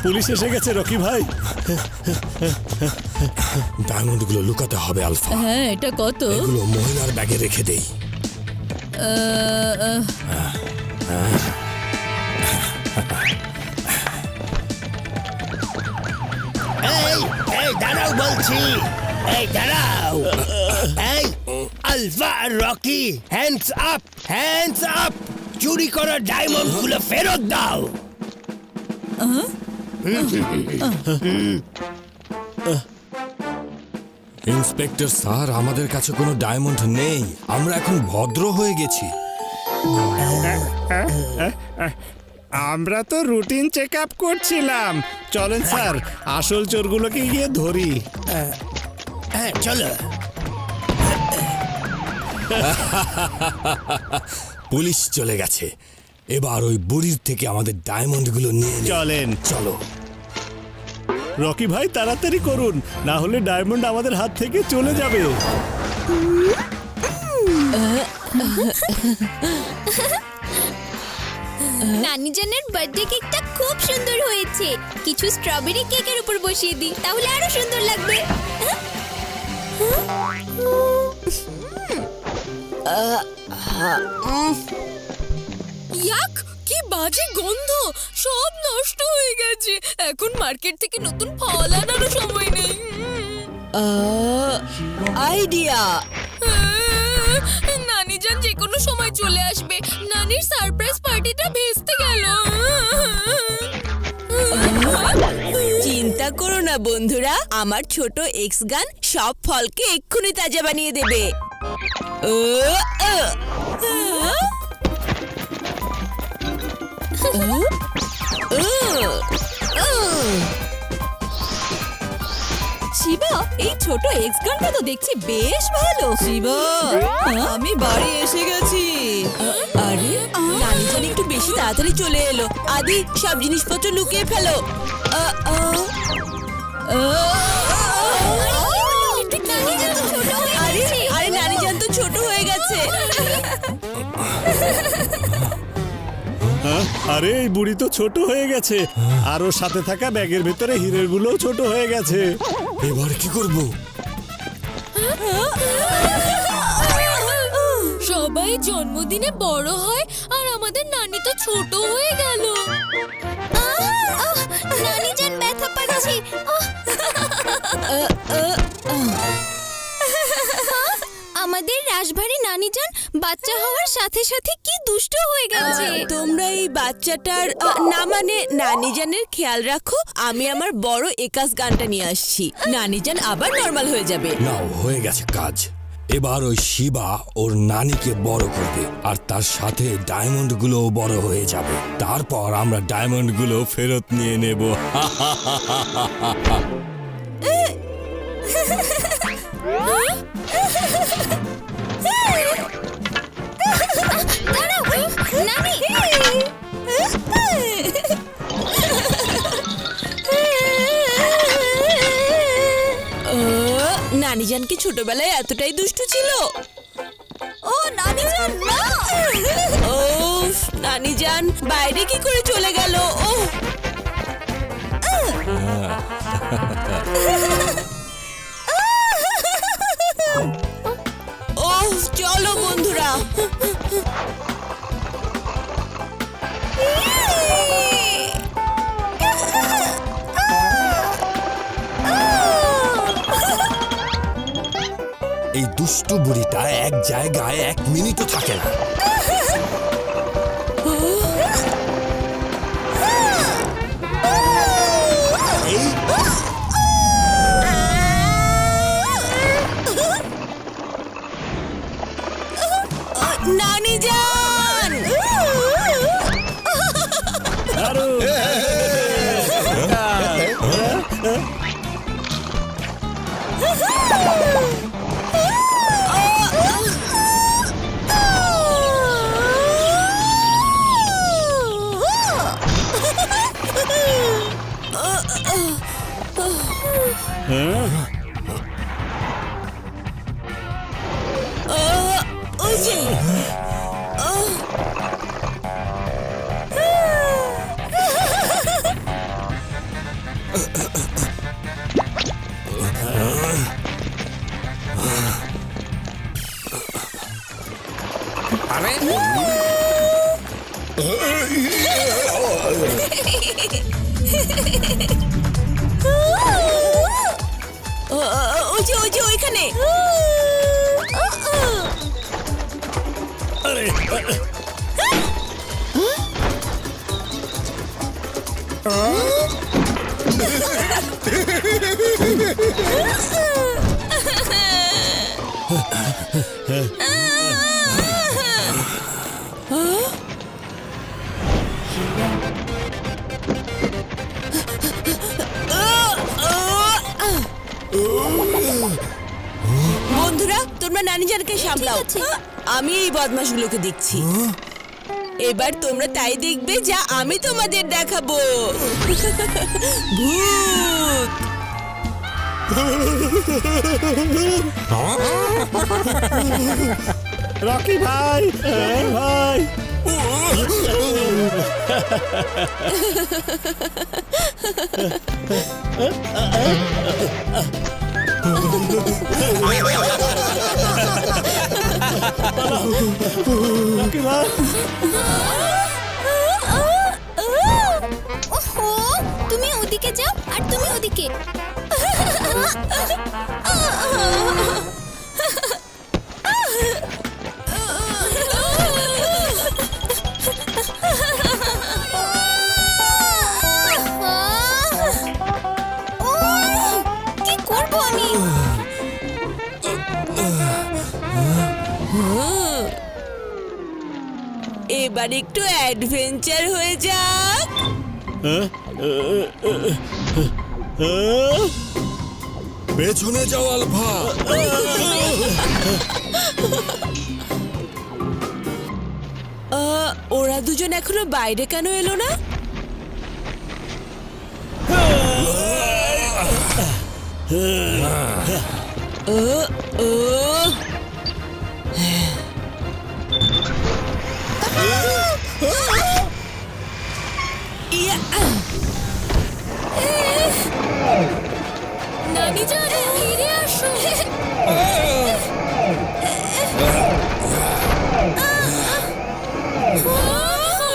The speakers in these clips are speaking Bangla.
পুলিশ এসে গেছে রকি ভাই। ডায়মন্ডগুলো লুকাতে হবে আলফা। হ্যাঁ, এটা কত? এগুলো মহিলার ব্যাগে রেখে দেই। এই দাঁড়াও বলছি, এই দাঁড়াও। এই আলফা আর Rocky, hands up, hands up. চুরি করা ডায়মন্ড গুলো ফেরত দাও। ইন্সপেক্টর স্যার, আমাদের কাছে কোনো ডায়মন্ড নেই। আমরা এখন ভদ্র হয়ে গেছি। আমরা তো রুটিন চেক আপ করছিলাম। চলেন স্যার, আসল চোরগুলোকে গিয়ে ধরি। হ্যাঁ চলো। পুলিশ চলে গেছে। এবার ওই বুড়ির থেকে আমাদের ডায়মন্ডগুলো নিয়ে নিই। চলেন। চলো রকি ভাই, তাড়াতাড়ি করুন, না হলে ডায়মন্ড আমাদের হাত থেকে চলে যাবে। নানিজানের বার্থডে কেকটা খুব সুন্দর হয়েছে। কিছু স্ট্রবেরি কেকের উপর বসিয়ে দিই, তাহলে আরো সুন্দর লাগবে। ইয়াক, কি বাজে গন্ধ! সব নষ্ট হয়ে গেছে। এখন মার্কেট থেকে নতুন ফল আনারও সময় নেই। আইডিয়া! নানিজান যে কোনো সময় চলে আসবে। নানির সারপ্রাইজ পার্টিটা ভেস্তে গেল। চিন্তা করো না বন্ধুরা, আমার ছোট এক্স গান সব ফলকে এক্ষুনি তাজা বানিয়ে দেবে। শিবা, এই ছোট এক্স গানটা তো দেখছি বেশ ভালো। শিবা, আমি বাড়ি এসে গেছি। আরে নানিজান একটু বেশি তাড়াতাড়ি চলে এলো। আদি, সব জিনিসপত্র লুকিয়ে ফেলো। আরে নানিজান তো ছোট হয়ে গেছে। আরে এই বুড়ি তো ছোট হয়ে গেছে, আর ওর সাথে থাকা ব্যাগের ভেতরে হীরের গুলোও ছোট হয়ে গেছে। এবার কি করব? সবাই জন্মদিনে বড় হয়, আর আমাদের নানি তো ছোট হয়ে গেল। নানিজান ব্যথা পাচ্ছে। আমাদের রাশভারী নানিজান বাচ্চা হওয়ার সাথে সাথে কি দুষ্ট হয়ে গেছে। তোমরা এই বাচ্চাটার না মানে নানিজানের খেয়াল রাখো। আমি আমার বড় একাস গানটা নিয়ে আসছি। নানিজান আবার নরমাল হয়ে যাবে। নাও, হয়ে গেছে কাজ। এবার ওই শিবা ওর নানিকে বড় করবে, আর তার সাথে ডায়মন্ডগুলোও বড় হয়ে যাবে। তারপর আমরা ডায়মন্ডগুলো ফেরত নিয়ে নেব। নানি, নানিজান কি ছোটবেলায় এতটাই দুষ্টু ছিল? ও নানিজান না। ও নানিজান বাইরে কি করে চলে গেল? ও চলো বন্ধুরা। এই দুষ্টু বুড়িটা এক জায়গায় এক মিনিটও থাকে না। নানিজান! ওই যে ওইখানে। বন্ধুরা তোমরা নানিজানকে সামলাও, আছে। আমি এই বদমাশগুলোকে দেখছি। এবার তোমরা তাই দেখবে যা আমি তোমাদের দেখাবো। ভূত। রকি ভাই, ভাই রকি ভাই, ওহো, তুমি ওদিকে যাও আর তুমি ওদিকে। কি করবো আমি? এবার একটু অ্যাডভেঞ্চার হয়ে যাক। পেছনে যাও আলফা। ওরা দুজন এখনো বাইরে কেন এলো না? ইয়া, নানি জান ফিরে আসো।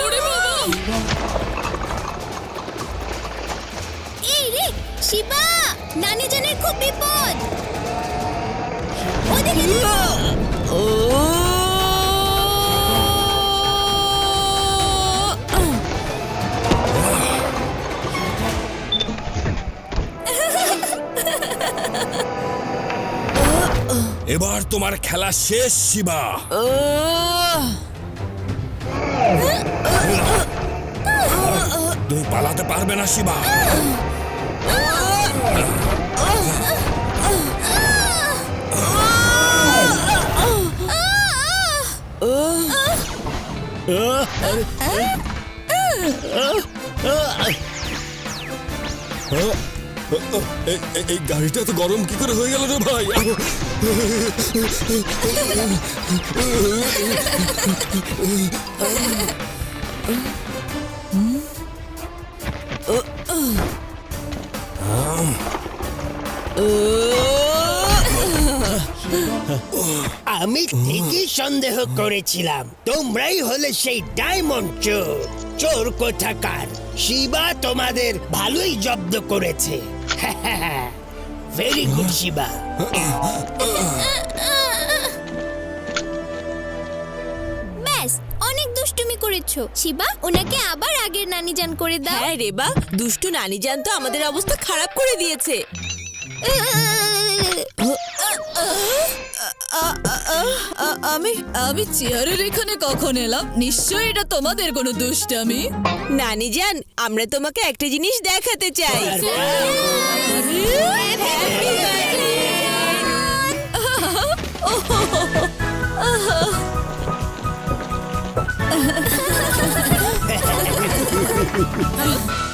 ওরে বাবা, এই রে শিবা, নানি জানের খুব বিপদ। ওদিকে দেখো। ও এবার তোমার খেলা শেষ শিবা। তুমি পালাতে পারবে না শিবা। এই গাড়িটা তো গরম কি করে হয়ে গেল রে ভাই? আমি ঠিকই সন্দেহ করেছিলাম তোমরাই হলে সেই ডায়মন্ড চোর। চোর কোথাকার! শিবা তোমাদের ভালোই জব্দ করেছে। Very good Shiva. ব্যাস, অনেক দুষ্টুমি করেছো। শিবা, ওনাকে আবার আগের নানি জান করে দাও। হ্যাঁ রেবা, দুষ্টু নানিজান তো আমাদের অবস্থা খারাপ করে দিয়েছে। আমি চেয়ারের এখানে কখন এলাম? নিশ্চয়ই এটা তোমাদের কোনো দুষ্টামি। নানিজান, আমরা তোমাকে একটা জিনিস দেখাতে চাই। Happy birthday!